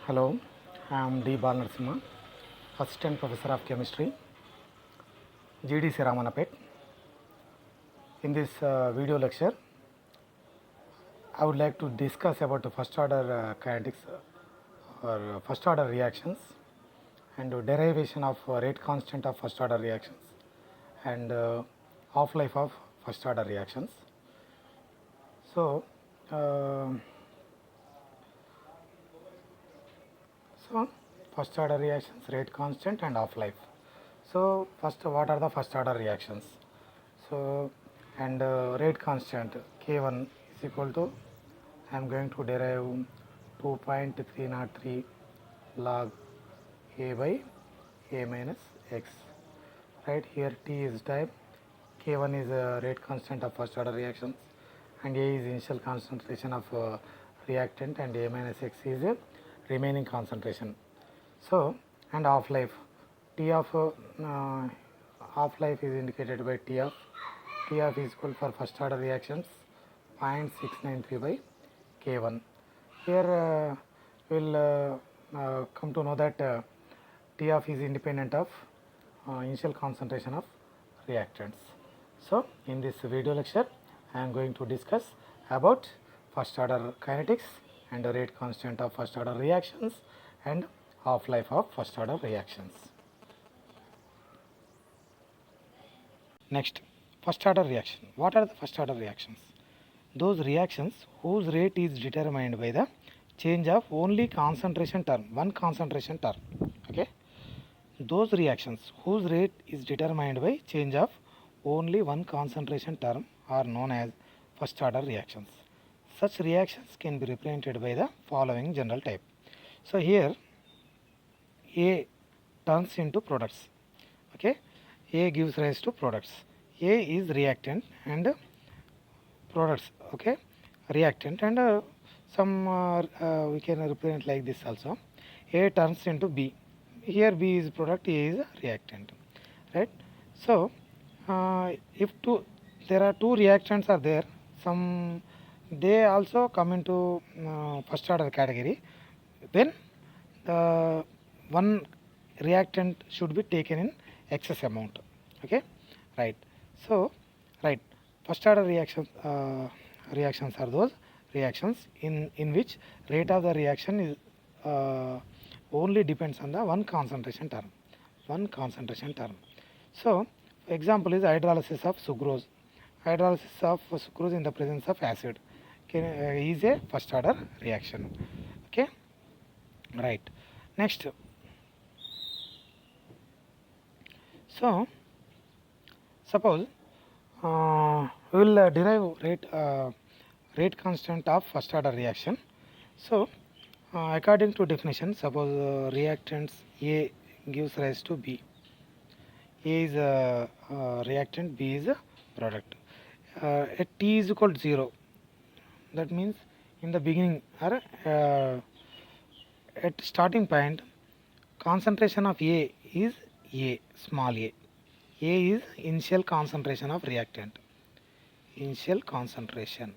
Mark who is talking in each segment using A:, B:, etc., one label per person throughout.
A: Hello, I am D. Balnarasimha, Assistant Professor of Chemistry, GDC Ramanapet. In this video lecture, I would like to discuss about the first order kinetics or first order reactions and derivation of rate constant of first order reactions and half-life of first order reactions. So, first order reactions, rate constant and half-life. So first, what are the first order reactions? So, and rate constant K1 is equal to, I am going to derive 2.303 log A by A minus X. Right here T is time, K1 is rate constant of first order reactions, and A is initial concentration of reactant, and A minus X is remaining concentration. So, and half-life, T of half-life is indicated by T of is equal for first order reactions 0.693 by K1. Here we will come to know that T of is independent of initial concentration of reactants. So, in this video lecture, I am going to discuss about first order kinetics and the rate constant of first order reactions and half-life of first order reactions. Next, first order reaction. What are the first order reactions? Those reactions whose rate is determined by the change of only concentration term, one concentration term. Okay. Those reactions whose rate is determined by change of only one concentration term are known as first order reactions. Such reactions can be represented by the following general type. So here A turns into products. Okay, A gives rise to products. A is reactant and products. Okay, reactant and some we can represent like this also. A turns into B. Here B is product, A is reactant. Right. So if there are two reactants are there, some they also come into first order category when the one reactant should be taken in excess amount. Okay, right. So right, first order reactions are those reactions in which rate of the reaction is only depends on the one concentration term. So example is hydrolysis of sucrose. Hydrolysis of sucrose in the presence of acid is a first order reaction. Okay, right. Next, so suppose we will derive rate constant of first order reaction. So according to definition, suppose reactants A gives rise to B. A is a reactant, B is a product. At T is equal to 0, that means in the beginning or at starting point, concentration of A is A, small a. A is initial concentration of reactant. Initial concentration.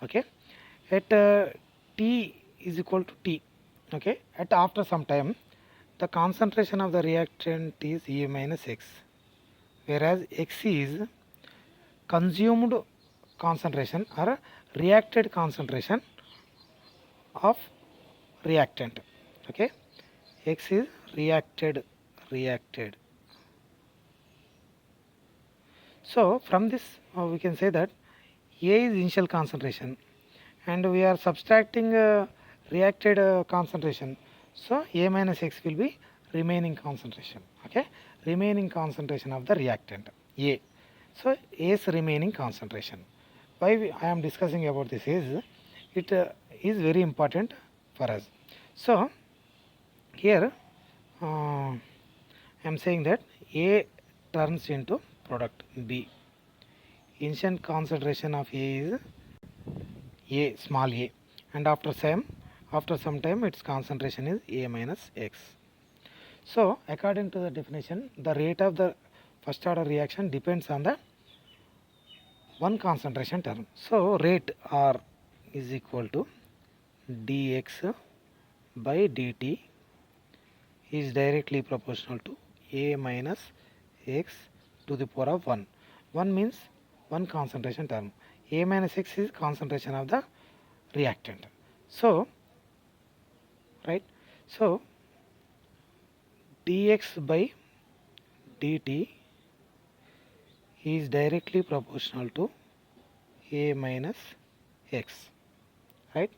A: Okay. At T is equal to T. Okay. At after some time, the concentration of the reactant is A minus X, whereas X is consumed concentration or reacted concentration of reactant. Okay, X is reacted. So from this we can say that A is initial concentration and we are subtracting reacted concentration, so A minus X will be remaining concentration. Okay, remaining concentration of the reactant A. So A's remaining concentration. Why I am discussing about this is it is very important for us. So here I am saying that A turns into product B. Initial concentration of A is A, small a, and after some time its concentration is A minus X. So according to the definition, the rate of the first order reaction depends on the one concentration term. So rate R is equal to dx by dt is directly proportional to A minus x to the power of 1. 1 means one concentration term. A minus x is concentration of the reactant. So, right, so dx by dt is directly proportional to A minus x, right?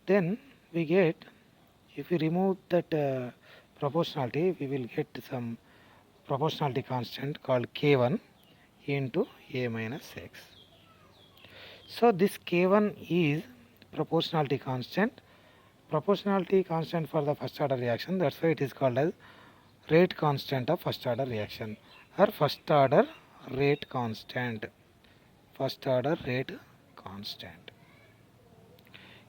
A: Then we get, if we remove that proportionality, we will get some proportionality constant called k1 into A minus x. So this k1 is proportionality constant for the first order reaction. That's why it is called as rate constant of first order reaction, or first order rate constant.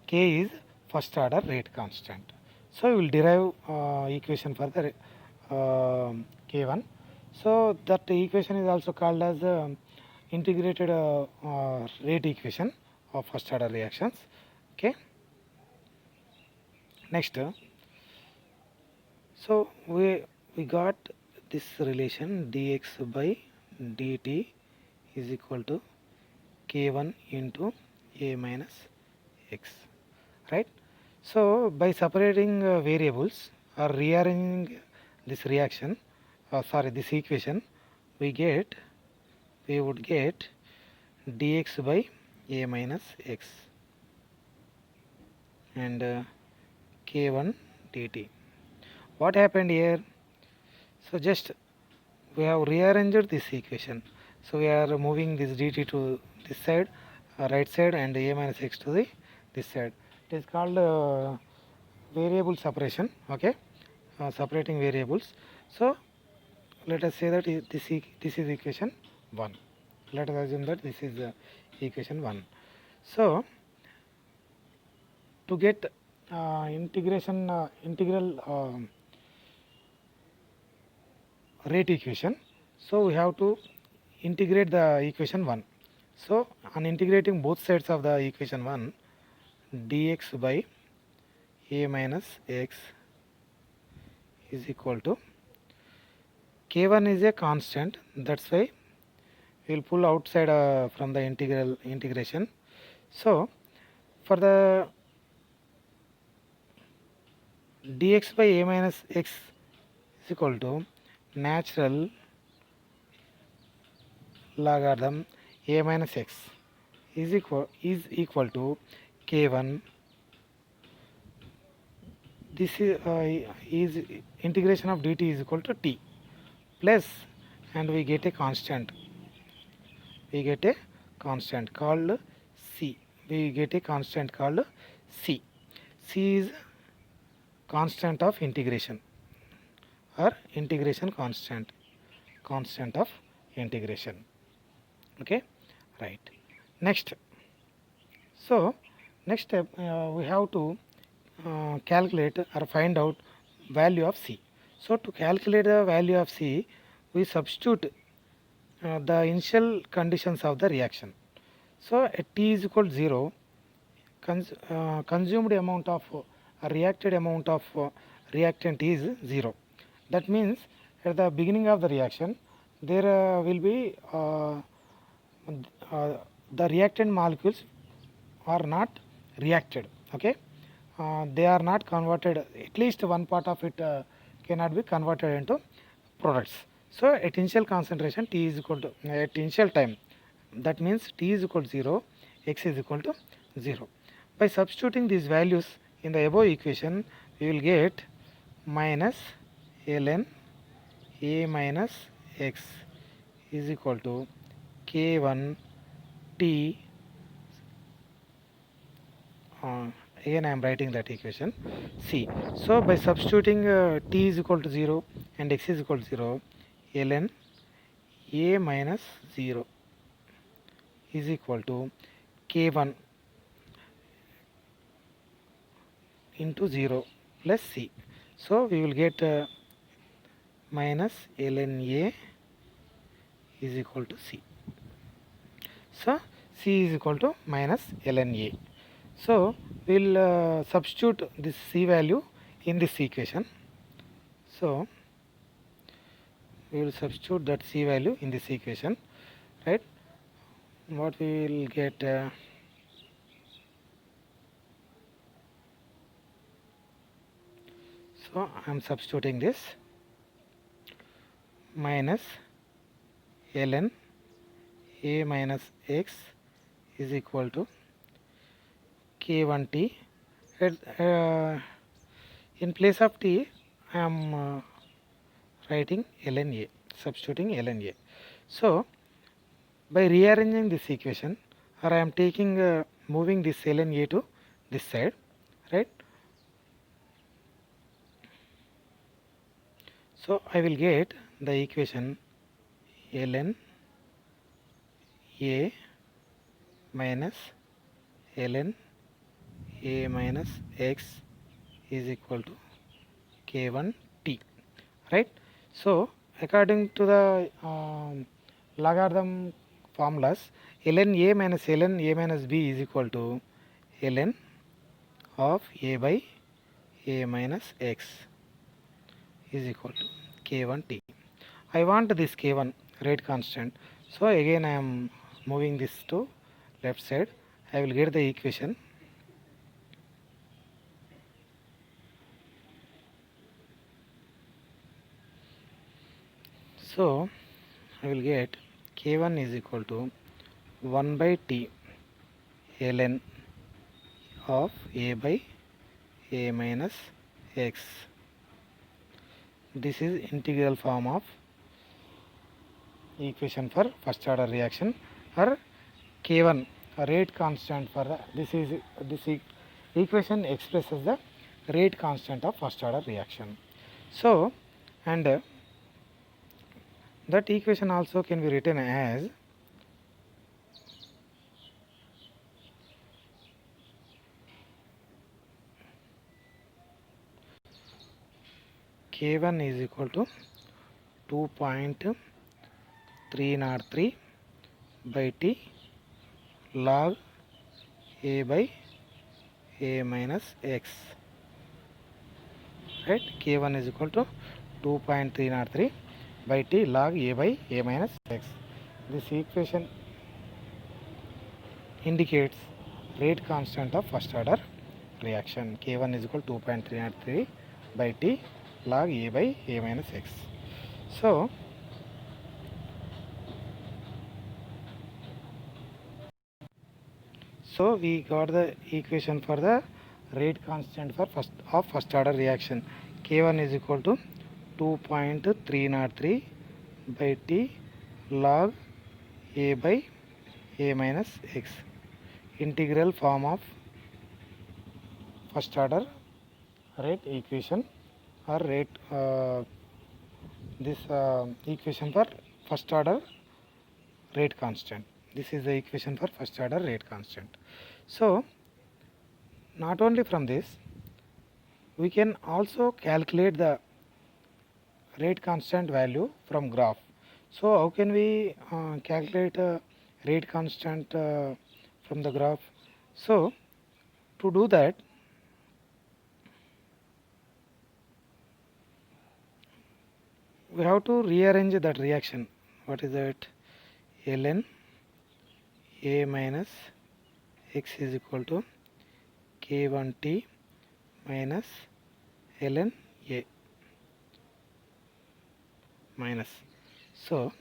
A: K is first order rate constant. So we will derive equation for the K1. So that equation is also called as integrated rate equation of first order reactions. Okay. Next, so we got this relation dx by dt is equal to k1 into A minus x, right? So by separating variables or rearranging this reaction, this equation, we would get dx by A minus x and k1 dt. What happened here? So just we have rearranged this equation. So we are moving this dt to this side, right side, and A minus x to the this side. It is called variable separation. Okay, separating variables. So let us say that this is equation 1. Let us assume that this is equation 1. So to get integral rate equation, so we have to integrate the equation 1. So on integrating both sides of the equation 1, dx by A minus x is equal to k1 is a constant, that's why we will pull outside from the integration. So for the dx by A minus x is equal to natural logarithm A minus x is equal to k1. This is integration of dt is equal to t plus, and we get a constant. Called c. C is constant of integration, or integration constant of integration. Okay, right. Next, so next step, we have to calculate or find out value of c. So to calculate the value of c, we substitute the initial conditions of the reaction. So at t is equal to 0, consumed amount of reacted amount of reactant is 0. That means at the beginning of the reaction, there will be the reactant molecules are not reacted. Okay, they are not converted. At least one part of it cannot be converted into products. So at initial concentration, t is equal to at initial time, that means t is equal to 0, x is equal to 0. By substituting these values in the above equation, we will get minus ln A minus x is equal to k1 t. Again I am writing that equation c. So by substituting t is equal to 0 and x is equal to 0, ln A minus 0 is equal to k1 into 0 plus c. So we will get minus ln A is equal to c. So c is equal to minus ln A. So we'll substitute this c value in this equation. So we will substitute that c value in this equation, right? What we will get, so I am substituting this minus ln a minus x is equal to k1t. In place of t I am writing ln a, substituting ln a. So by rearranging this equation, or I am taking moving this ln a to this side, right? So I will get the equation ln a minus ln a minus x is equal to k1t, right? So according to the logarithm formulas, ln a minus ln a minus b is equal to ln of a by a minus x is equal to k1t. I want this k1 rate constant, so again I am moving this to left side. I will get the equation so I will get k1 is equal to 1 by t ln of a by a minus x. This is integral form of equation for first order reaction, or k1 rate constant for the, this equation expresses the rate constant of first order reaction. So and that equation also can be written as k1 is equal to 2.303 by t log a by a minus x, right? K1 is equal to 2.303 by t log a by a minus x. This equation indicates rate constant of first order reaction. K1 is equal to 2.303 by t log a by a minus x. So we got the equation for the rate constant for first order reaction. K1 is equal to 2.303 by t log a by a minus x. Integral form of first order rate equation, or rate this equation for first order rate constant. This is the equation for first order rate constant. So not only from this, we can also calculate the rate constant value from graph. So how can we calculate rate constant from the graph? So to do that, we have to rearrange that reaction. What is that? Ln a minus x is equal to k1t minus ln a minus. So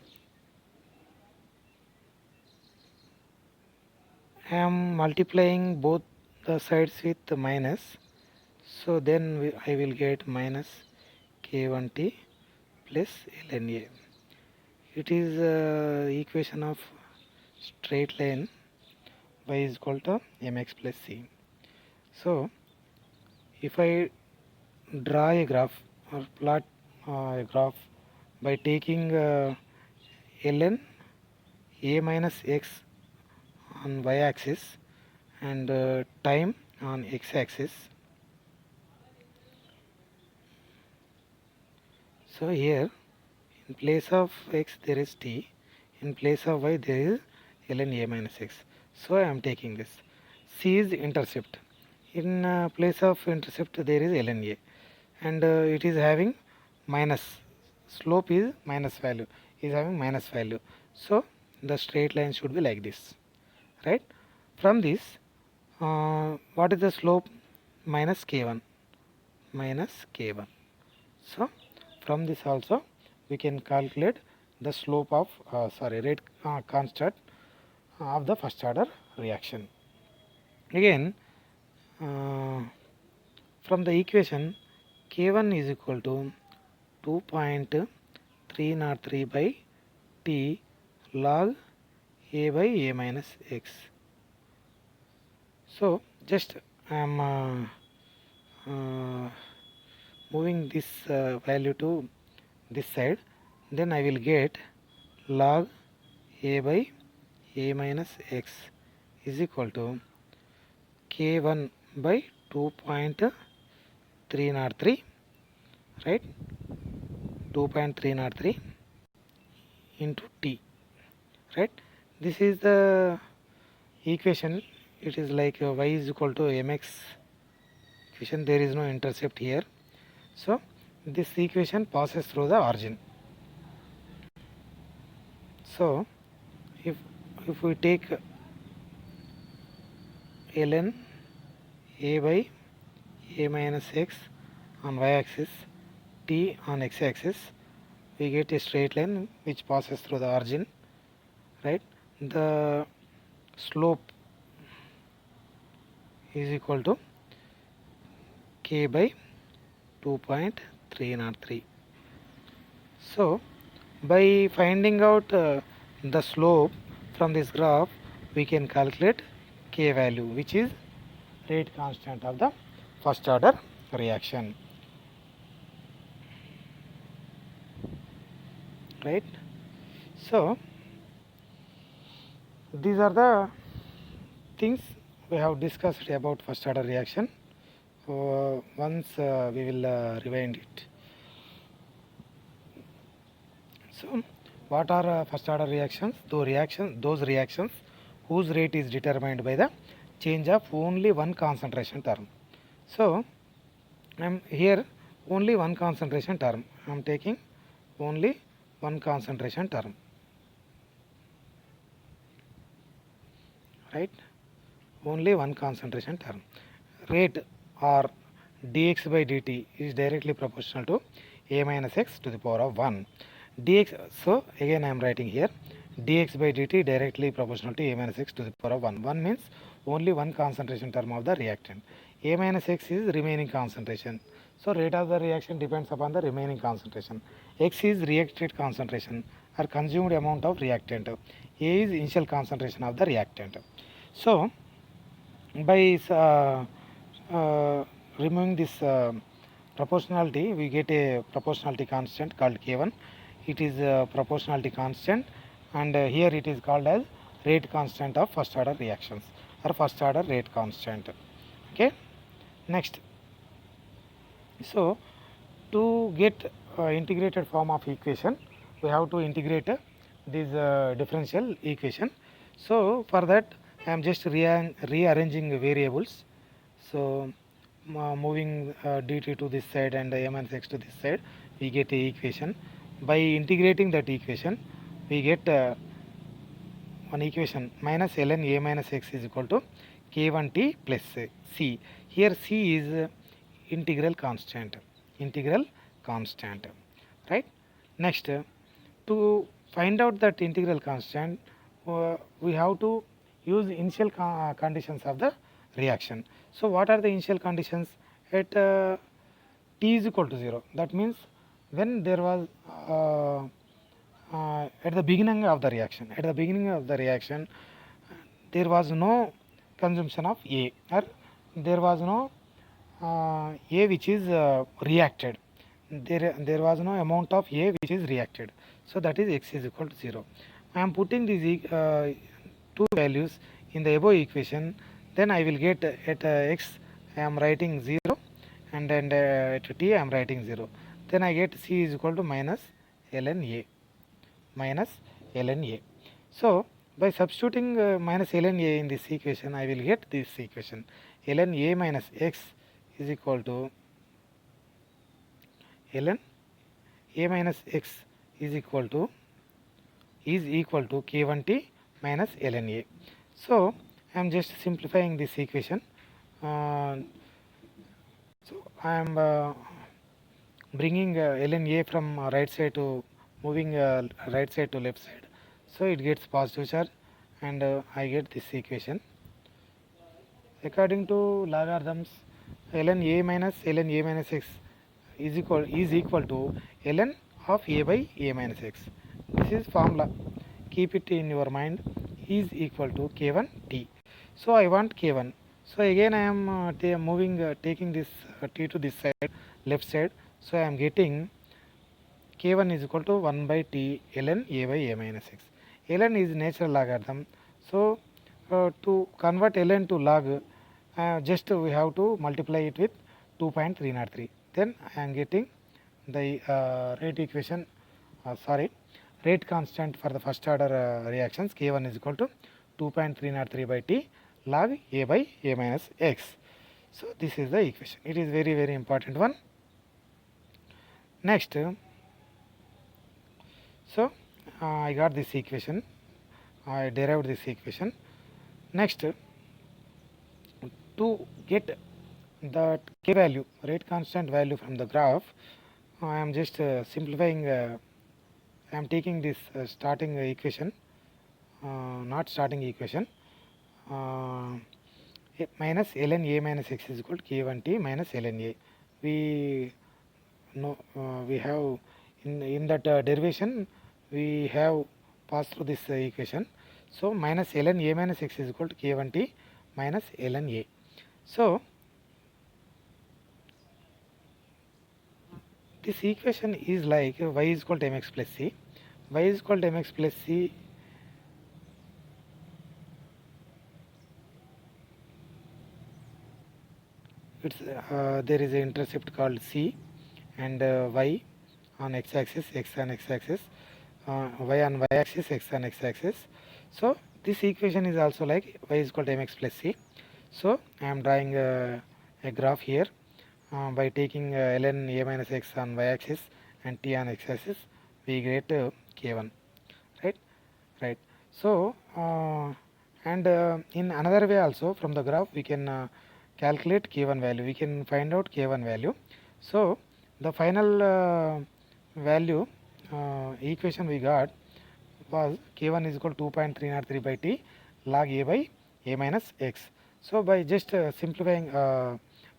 A: I am multiplying both the sides with the minus, so then I will get minus k1t plus ln a. It is equation of straight line y is equal to mx plus c. So if I draw a graph or plot a graph by taking ln a minus x on y axis and time on x axis. So here in place of x there is t, in place of y there is ln a minus x. So I am taking this. C is intercept. In place of intercept there is ln A, and it is having minus, slope is minus value, is having minus value. So the straight line should be like this, right? From this, what is the slope? Minus k1, minus k1. So from this also we can calculate the slope of rate constant of the first order reaction. Again, from the equation, k1 is equal to 2.303 by t log a by a minus x. So just I am moving this value to this side, then I will get log a by a minus x is equal to k1 by 2.303, right? 2.303 into t, right? This is the equation. It is like y is equal to mx equation. There is no intercept here, so this equation passes through the origin. So if we take ln a by a minus x on y axis, t on x axis, we get a straight line which passes through the origin, right? The slope is equal to k by 2.303. So by finding out the slope from this graph, we can calculate k value, which is rate constant of the first order reaction, right? So these are the things we have discussed about first order reaction. Once we will rewind it. So what are first order reactions? Those reactions whose rate is determined by the change of only one concentration term. So I am here only one concentration term. I am taking only one concentration term, right? Only one concentration term. Rate or dx by dt is directly proportional to a minus x to the power of 1. Dx, so again I am writing here, dx by dt directly proportional to a minus x to the power of 1. 1 means only one concentration term of the reactant. A minus x is remaining concentration. So rate of the reaction depends upon the remaining concentration. X is reacted concentration or consumed amount of reactant. A is initial concentration of the reactant. So by removing this proportionality, we get a proportionality constant called k1. It is a proportionality constant, and here it is called as rate constant of first order reactions or first order rate constant. Okay, next. So to get integrated form of equation, we have to integrate this differential equation. So for that I am just rearranging variables. So moving dt to this side and a minus x to this side, we get a equation. By integrating that equation, we get one equation, minus ln a minus x is equal to k1t plus c. Here c is integral constant, right? Next, to find out that integral constant, we have to use initial conditions of the reaction. So what are the initial conditions? At t is equal to 0, that means when there was at the beginning of the reaction, there was no consumption of A, or there was no A which is reacted. There was no amount of A which is reacted. So that is x is equal to 0. I am putting these two values in the above equation. Then I will get at x I am writing 0, and then at t I am writing 0. Then I get c is equal to minus ln A. So By substituting minus ln a in this equation, I will get this equation. Ln a minus x is equal to ln a minus x is equal to k1t minus ln a. So I am just simplifying this equation. So I am bringing ln a from right side to moving right side to left side. So it gets positive charge, and I get this equation. According to logarithms, ln a minus x is equal to ln of a by a minus x. This is formula. Keep it in your mind. Is equal to k1 t. So I want k1. So again I am taking this t to this side, left side. So I am getting k1 is equal to 1 by t ln a by a minus x. Ln is natural logarithm. So to convert ln to log, just we have to multiply it with 2.303. Then I am getting the rate constant for the first order reactions. K1 is equal to 2.303 by t log a by a minus x. So this is the equation. It is very, very important one. Next, so I got this equation. I derived this equation. Next, to get the k value, rate constant value from the graph, I am just simplifying. I am taking this starting equation, not starting equation. Minus ln a minus x is equal to k1t minus ln a. We know we have in that derivation we have passed through this equation. So minus ln a minus x is equal to k1t minus ln a. So this equation is like y is equal to mx plus c. Y is equal to mx plus c. It's there is an intercept called c, and y on x-axis, x on x-axis, y on y-axis, x on x-axis. So this equation is also like y is equal to mx plus c. So I am drawing a graph here by taking ln a minus x on y-axis and t on x-axis. We get k1, right. So and in another way also, from the graph we can calculate k1 value. We can find out k1 value. So the final value equation we got was k1 is equal to 2.303 by t log a by a minus x. So by just simplifying,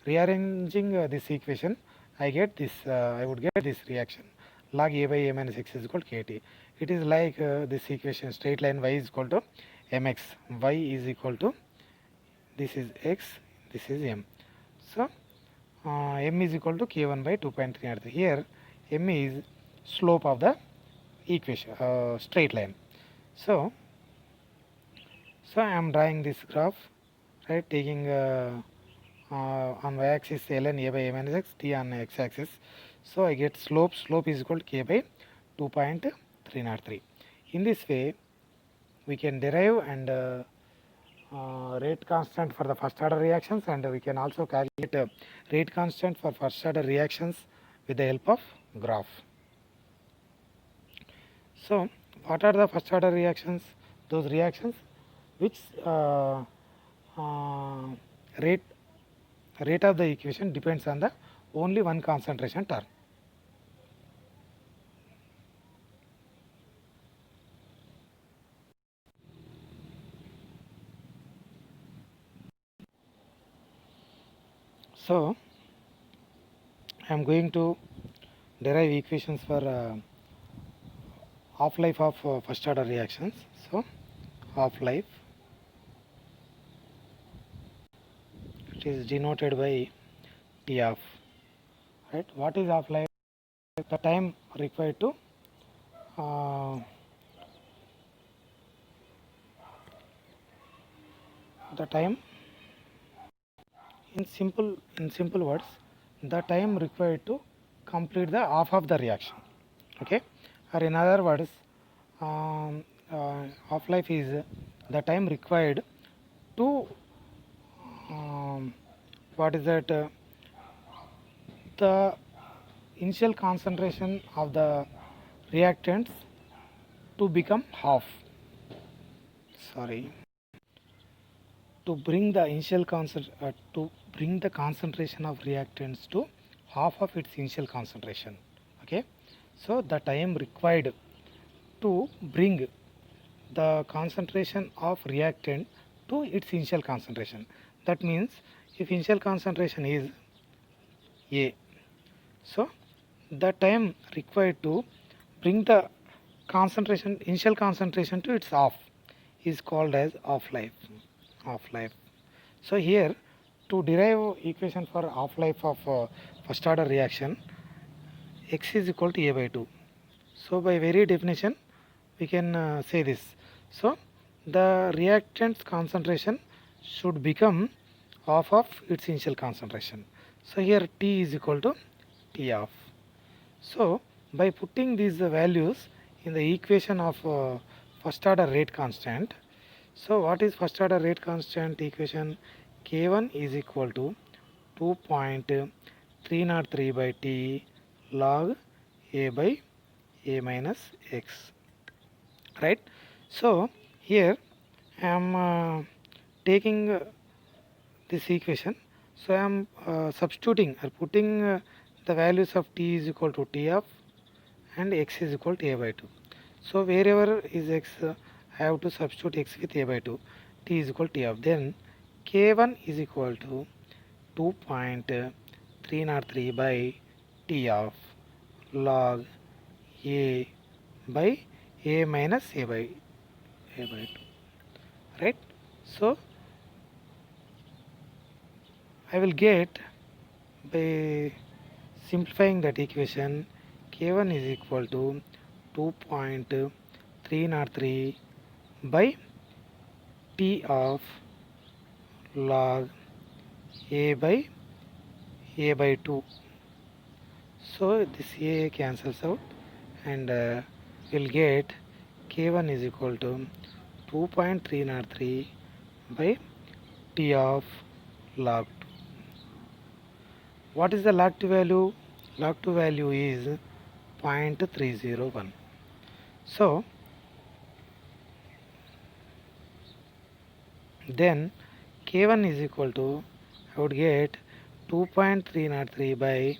A: rearranging this equation, I get this. I would get this reaction: log a by a minus x is equal to kt. It is like this equation: straight line y is equal to mx, y is equal to, this is x, this is m. So m is equal to k1 by 2.303. Here m is slope of the equation, straight line. So I am drawing this graph, right, taking on y-axis ln a by a minus x, t on x-axis. So I get slope is equal to k by 2.303. In this way we can derive and rate constant for the first order reactions, and we can also calculate rate constant for first order reactions with the help of graph. So what are the first order reactions? Those reactions which rate of the equation depends on the only one concentration term. So I am going to derive equations for half-life of first order reactions. So half-life, it is denoted by T of, right. What is half-life? The time required to the time, in simple words, the time required to complete the half of the reaction, okay. Or in other words, half life is the time required to what is that the initial concentration of the reactants to become half, sorry, to bring the concentration of reactants to half of its initial concentration. Okay, so the time required to bring the concentration of reactant to its initial concentration. That means if initial concentration is A, so the time required to bring the initial concentration to its half is called as half life. So here, to derive equation for half life of first order reaction, x is equal to A by 2. So by very definition we can say this. So the reactant's concentration should become half of its initial concentration. So here T is equal to T half. So by putting these values in the equation of first order rate constant, so what is first order rate constant equation? K1 is equal to 2.303 by T log A by A minus X, right? So here I am taking this equation, so I am substituting or putting the values of T is equal to T of and X is equal to A by 2. So wherever is X, I have to substitute X with A by 2, T is equal to T of. Then K1 is equal to 2.303 by T of log A by A minus A by 2, right? So I will get, by simplifying that equation, K1 is equal to 2.303 by T of log A by 2. So this A cancels out and we'll get K1 is equal to 2.303 by T of log 2. What is the log 2 value? Log 2 value is 0.301. So then K1 is equal to, I would get 2.303 by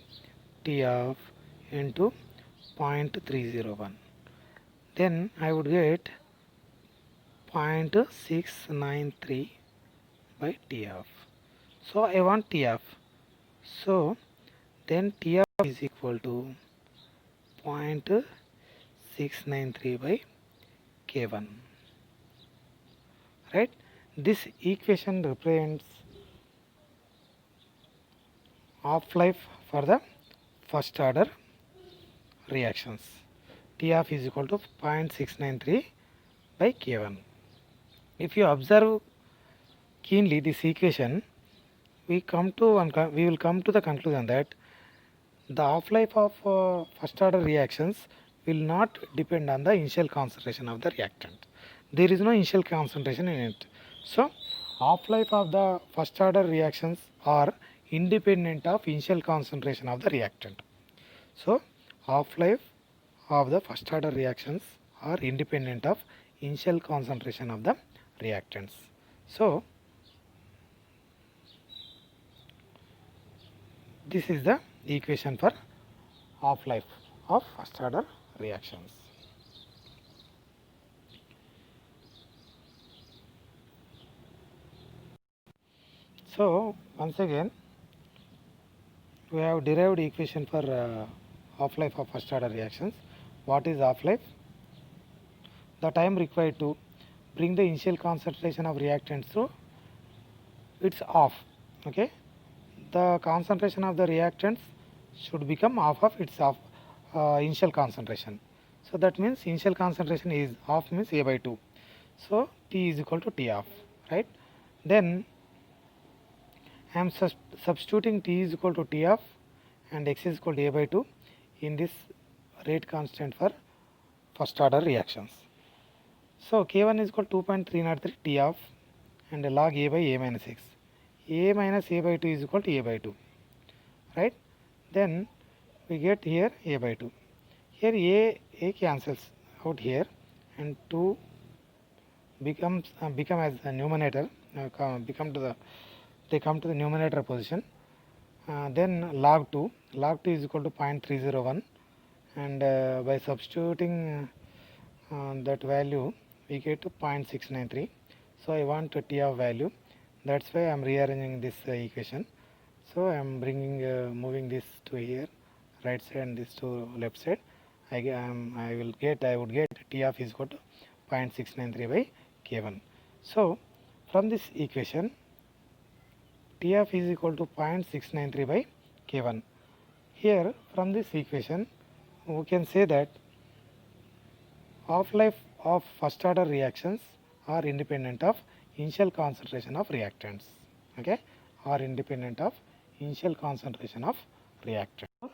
A: T of into 0.301. Then I would get 0.693 by T of. So I want T of. So then T of is equal to 0.693 by K1, right? This equation represents half life for the first order reactions. T of is equal to 0.693 by K1. If you observe keenly this equation, we will come to the conclusion that the half life of first order reactions will not depend on the initial concentration of the reactant. There is no initial concentration in it. So half life of the first order reactions are independent of initial concentration of the reactant. So half life of the first order reactions are independent of initial concentration of the reactants. So this is the equation for half life of first order reactions. So once again we have derived equation for half life of first order reactions. What is half life? The time required to bring the initial concentration of reactants to its half. Okay, the concentration of the reactants should become half of its initial concentration. So that means initial concentration is half, means A by 2. So T is equal to T half, right? Then I am substituting T is equal to T half and X is equal to A by 2 in this rate constant for first order reactions. So K1 is equal to 2.303 T of and log A by A minus X. A minus A by 2 is equal to A by 2, right? Then we get here A by 2. Here A cancels out here and 2 become as a numerator, they come to the numerator position. Then log 2 is equal to 0.301, and by substituting that value we get to 0.693. So I want a T of value, that's why I am rearranging this equation. So I am moving this to here right side and this to left side. I would get T of is equal to 0.693 by K1. So from this equation T of is equal to 0.693 by K1. Here from this equation we can say that half-life of first order reactions are independent of initial concentration of reactants. Okay, are independent of initial concentration of reactants.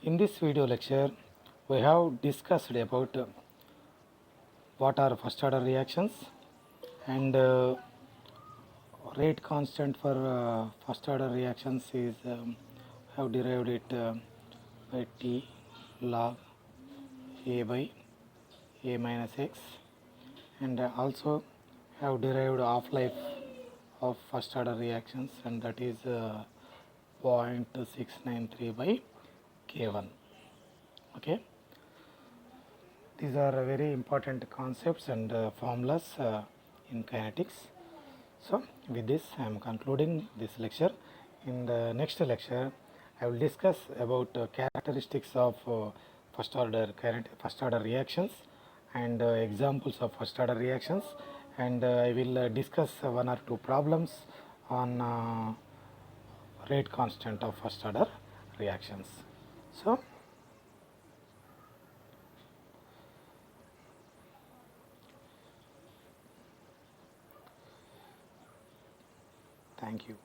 A: In this video lecture we have discussed about what are first order reactions and rate constant for first order reactions is have derived it by T log A by A minus X, and also have derived half-life of first order reactions, and that is 0.693 by K1. Okay, these are very important concepts and formulas in kinetics. So with this I am concluding this lecture. In the next lecture I will discuss about characteristics of first order reactions and examples of first order reactions, and I will discuss one or two problems on rate constant of first order reactions. So thank you.